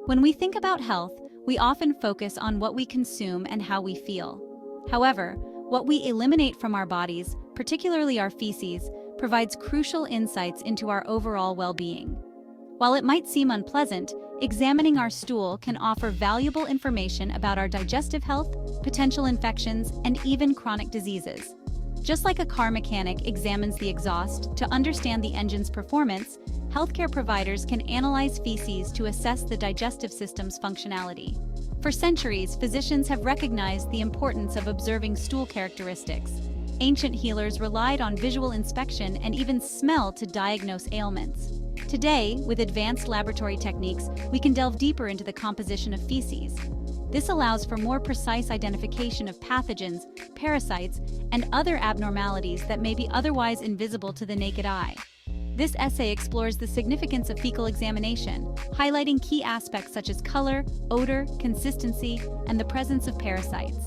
When we think about health, we often focus on what we consume and how we feel. However, what we eliminate from our bodies, particularly our feces, provides crucial insights into our overall well-being. While it might seem unpleasant, examining our stool can offer valuable information about our digestive health, potential infections, and even chronic diseases. Just like a car mechanic examines the exhaust to understand the engine's performance, healthcare providers can analyze feces to assess the digestive system's functionality. For centuries, physicians have recognized the importance of observing stool characteristics. Ancient healers relied on visual inspection and even smell to diagnose ailments. Today, with advanced laboratory techniques, we can delve deeper into the composition of feces. This allows for more precise identification of pathogens, parasites, and other abnormalities that may be otherwise invisible to the naked eye. This essay explores the significance of fecal examination, highlighting key aspects such as color, odor, consistency, and the presence of parasites.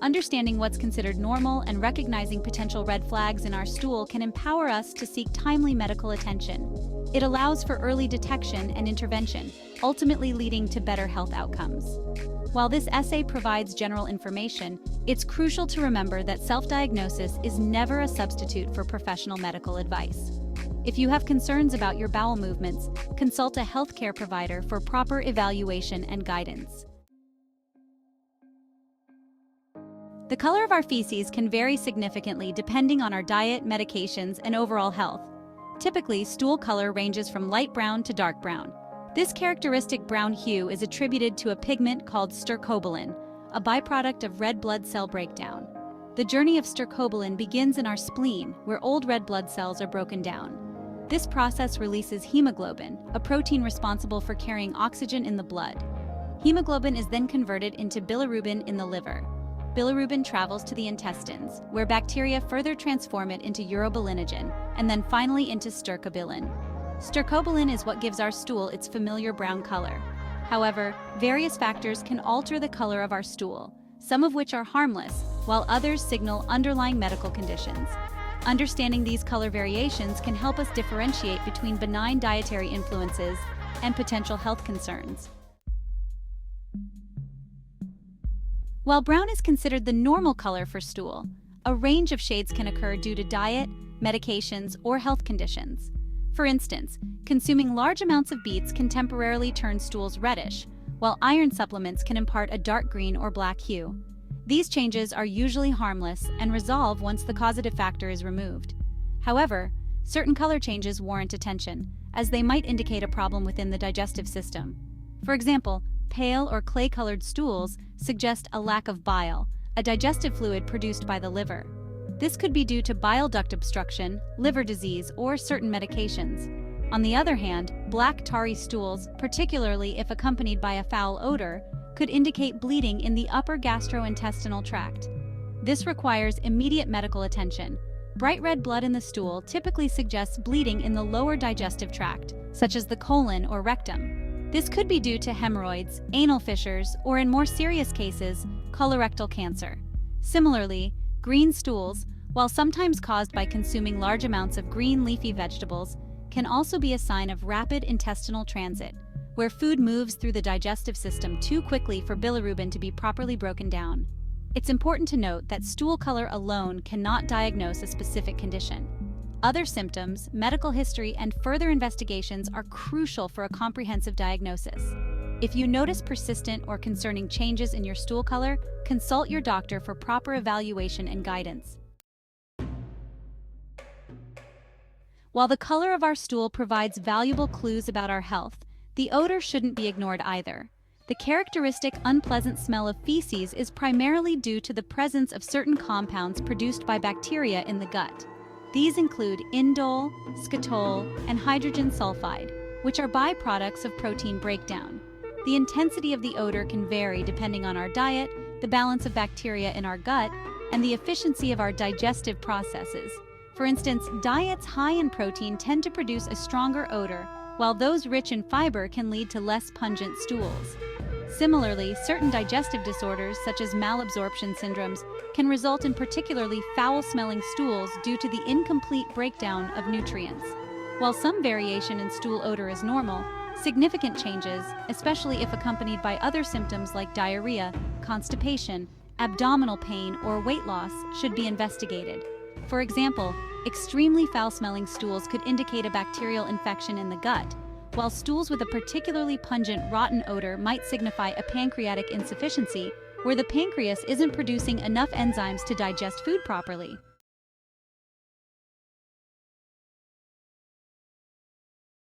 Understanding what's considered normal and recognizing potential red flags in our stool can empower us to seek timely medical attention. It allows for early detection and intervention, ultimately leading to better health outcomes. While this essay provides general information, it's crucial to remember that self-diagnosis is never a substitute for professional medical advice. If you have concerns about your bowel movements, consult a healthcare provider for proper evaluation and guidance. The color of our feces can vary significantly depending on our diet, medications, and overall health. Typically, stool color ranges from light brown to dark brown. This characteristic brown hue is attributed to a pigment called stercobilin, a byproduct of red blood cell breakdown. The journey of stercobilin begins in our spleen, where old red blood cells are broken down. This process releases hemoglobin, a protein responsible for carrying oxygen in the blood. Hemoglobin is then converted into bilirubin in the liver. Bilirubin travels to the intestines, where bacteria further transform it into urobilinogen, and then finally into stercobilin. Stercobilin is what gives our stool its familiar brown color. However, various factors can alter the color of our stool, some of which are harmless, while others signal underlying medical conditions. Understanding these color variations can help us differentiate between benign dietary influences and potential health concerns. While brown is considered the normal color for stool, a range of shades can occur due to diet, medications, or health conditions. For instance, consuming large amounts of beets can temporarily turn stools reddish, while iron supplements can impart a dark green or black hue. These changes are usually harmless and resolve once the causative factor is removed. However, certain color changes warrant attention, as they might indicate a problem within the digestive system. For example, pale or clay-colored stools suggest a lack of bile, a digestive fluid produced by the liver. This could be due to bile duct obstruction, liver disease, or certain medications. On the other hand, black tarry stools, particularly if accompanied by a foul odor, could indicate bleeding in the upper gastrointestinal tract. This requires immediate medical attention. Bright red blood in the stool typically suggests bleeding in the lower digestive tract, such as the colon or rectum. This could be due to hemorrhoids, anal fissures, or in more serious cases, colorectal cancer. Similarly, green stools, while sometimes caused by consuming large amounts of green leafy vegetables, can also be a sign of rapid intestinal transit, where food moves through the digestive system too quickly for bilirubin to be properly broken down. It's important to note that stool color alone cannot diagnose a specific condition. Other symptoms, medical history, and further investigations are crucial for a comprehensive diagnosis. If you notice persistent or concerning changes in your stool color, consult your doctor for proper evaluation and guidance. While the color of our stool provides valuable clues about our health, the odor shouldn't be ignored either. The characteristic unpleasant smell of feces is primarily due to the presence of certain compounds produced by bacteria in the gut. These include indole, scatol, and hydrogen sulfide, which are byproducts of protein breakdown. The intensity of the odor can vary depending on our diet, the balance of bacteria in our gut, and the efficiency of our digestive processes. For instance, diets high in protein tend to produce a stronger odor, while those rich in fiber can lead to less pungent stools. Similarly, certain digestive disorders, such as malabsorption syndromes, can result in particularly foul-smelling stools due to the incomplete breakdown of nutrients. While some variation in stool odor is normal, Significant changes, especially if accompanied by other symptoms like diarrhea, constipation, abdominal pain, or weight loss, should be investigated. For example, extremely foul-smelling stools could indicate a bacterial infection in the gut, while stools with a particularly pungent, rotten odor might signify a pancreatic insufficiency, where the pancreas isn't producing enough enzymes to digest food properly.